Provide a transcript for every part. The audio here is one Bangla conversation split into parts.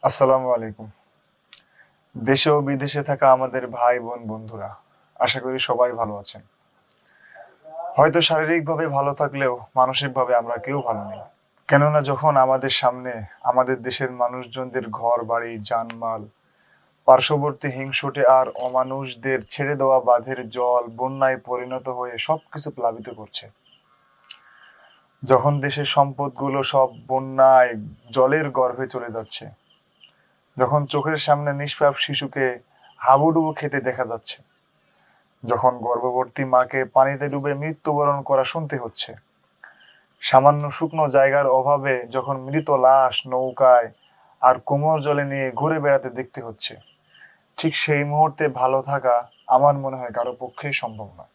আসসালামু আলাইকুম। দেশে ও বিদেশে থাকা আমাদের ভাই বোন বন্ধুরা, আশা করি সবাই ভালো আছেন। হয়তো শারীরিকভাবে ভালো থাকলেও মানসিকভাবে আমরা কেউ ভালো নেই। কেননা যখন আমাদের সামনে আমাদের দেশের মানুষজনদের ঘর বাড়ি জানমাল, পার্শ্ববর্তী হিংসুটে আর অমানুষদের ছেড়ে দেওয়া বাঁধের জল বন্যায় পরিণত হয়ে সবকিছু প্লাবিত করছে, যখন দেশের সম্পদগুলো সব বন্যায় জলের গর্ভে চলে যাচ্ছে, যখন চোখের সামনে নিষ্পাপ শিশুকে হাবুডুবু খেতে দেখা যাচ্ছে, যখন গর্ভবতী মাকে পানিতে ডুবে মৃত্যুবরণ করা শুনতে হচ্ছে, সামান্য শুকনো জায়গার অভাবে যখন মৃত লাশ নৌকায় আর কোমর জলে নিয়ে ঘুরে বেড়াতে দেখতে হচ্ছে, ঠিক সেই মুহূর্তে ভালো থাকা আমার মনে হয় কারো পক্ষেই সম্ভব নয়।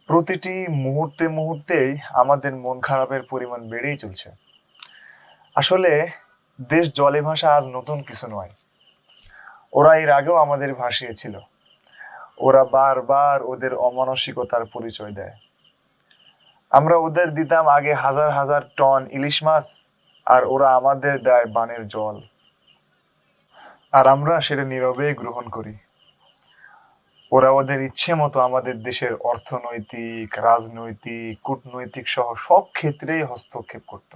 প্রতিটি মুহূর্তে মুহূর্তেই আমাদের মন খারাপের পরিমাণ বেড়েই চলছে। আসলে দেশ জলে ভাসা আজ নতুন কিছু নয়, ওরা এর আগেও আমাদের ভাসিয়েছিল। ওরা বারবার ওদের অমানসিকতার পরিচয় দেয়। আমরা ওদের দিতাম আগে হাজার হাজার টন ইলিশ মাছ, আর ওরা আমাদের দেয় বানের জল, আর আমরা সেটা নীরবে গ্রহণ করি। ওরা ওদের ইচ্ছে মতো আমাদের দেশের অর্থনৈতিক, রাজনৈতিক, কূটনৈতিক সহ সব ক্ষেত্রেই হস্তক্ষেপ করত।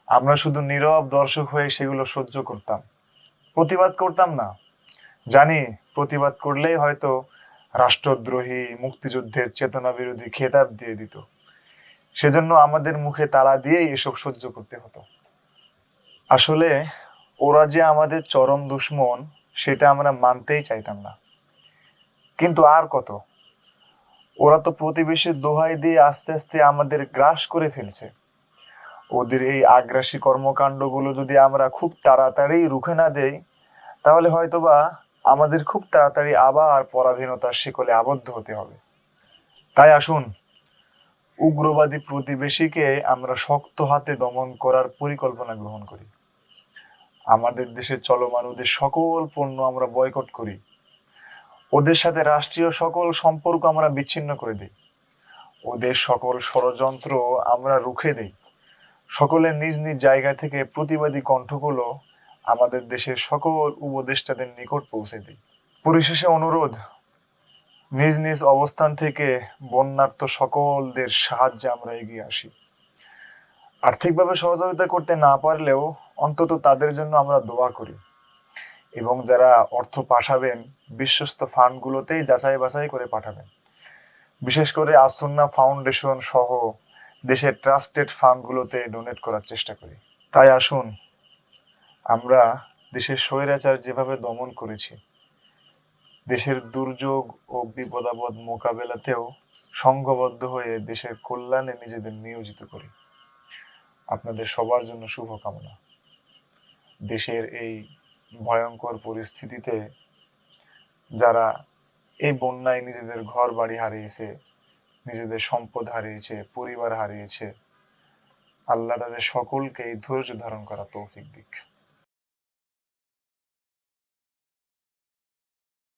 আমরা শুধু নীরব দর্শক হয়ে সেগুলো সহ্য করতাম, প্রতিবাদ করতাম না। জানি প্রতিবাদ করলেই হয়তো রাষ্ট্রদ্রোহী, মুক্তিযুদ্ধের চেতনা বিরোধী খেতাব দিয়ে দিত। সেজন্য আমাদের মুখে তালা দিয়েই এসব সহ্য করতে হতো। আসলে ওরা যে আমাদের চরম দুশমন সেটা আমরা মানতেই চাইতাম না, কিন্তু আর কত। ওরা তো প্রতিবেশীর দোহাই দিয়ে আস্তে আস্তে আমাদের গ্রাস করে ফেলছে। ওদের এই আগ্রাসী কর্মকাণ্ডগুলো যদি আমরা খুব তাড়াতাড়ি রুখে না দেই, তাহলে হয়তোবা আমাদের খুব তাড়াতাড়ি আবার পরাধীনতার শিকলে আবদ্ধ হতে হবে। তাই আসুন, উগ্রবাদী প্রতিবেশীকে আমরা শক্ত হাতে দমন করার পরিকল্পনা গ্রহণ করি। আমাদের দেশে চলমান ওদের সকল পণ্য আমরা বয়কট করি। ওদের সাথে রাষ্ট্রীয় সকল সম্পর্ক আমরা বিচ্ছিন্ন করে দিই। ওদের সকল ষড়যন্ত্র আমরা রুখে দেই। সকলে নিজ নিজ জায়গা থেকে প্রতিবাদী কণ্ঠগুলো আমাদের দেশের সকল উপদেষ্টাদের নিকট পৌঁছে দিই। পরিশেষে অনুরোধ, নিজ নিজ অবস্থান থেকে বন্যার্ত সকলদের সাহায্যে আমরা এগিয়ে আসি। আর্থিকভাবে সহযোগিতা করতে না পারলেও অন্তত তাদের জন্য আমরা দোয়া করি, এবং যারা অর্থ পাঠাবেন বিশ্বস্ত ফান্ডগুলোতেই যাচাই বাছাই করে পাঠাবেন। বিশেষ করে আসুন্না ফাউন্ডেশন সহ দেশের ট্রাস্টেড ফান্ডগুলোতে ডোনেট করার চেষ্টা করি। তাই আসুন, আমরা দেশের স্বৈরাচার যেভাবে দমন করেছি, দেশের দুর্যোগ ও বিপদাপদ মোকাবেলাতেও সংঘবদ্ধ হয়ে দেশের কল্যাণে নিজেদের নিয়োজিত করি। আপনাদের সবার জন্য শুভকামনা। দেশের এই ভয়ঙ্কর পরিস্থিতিতে যারা এই বন্যায় নিজেদের ঘর বাড়ি হারিয়েছে, নিজেদের সম্পদ হারিয়েছে, পরিবার হারিয়েছে, আল্লাহ তাদের সকলকে এই ধৈর্য ধারণ করা তৌফিক দিক।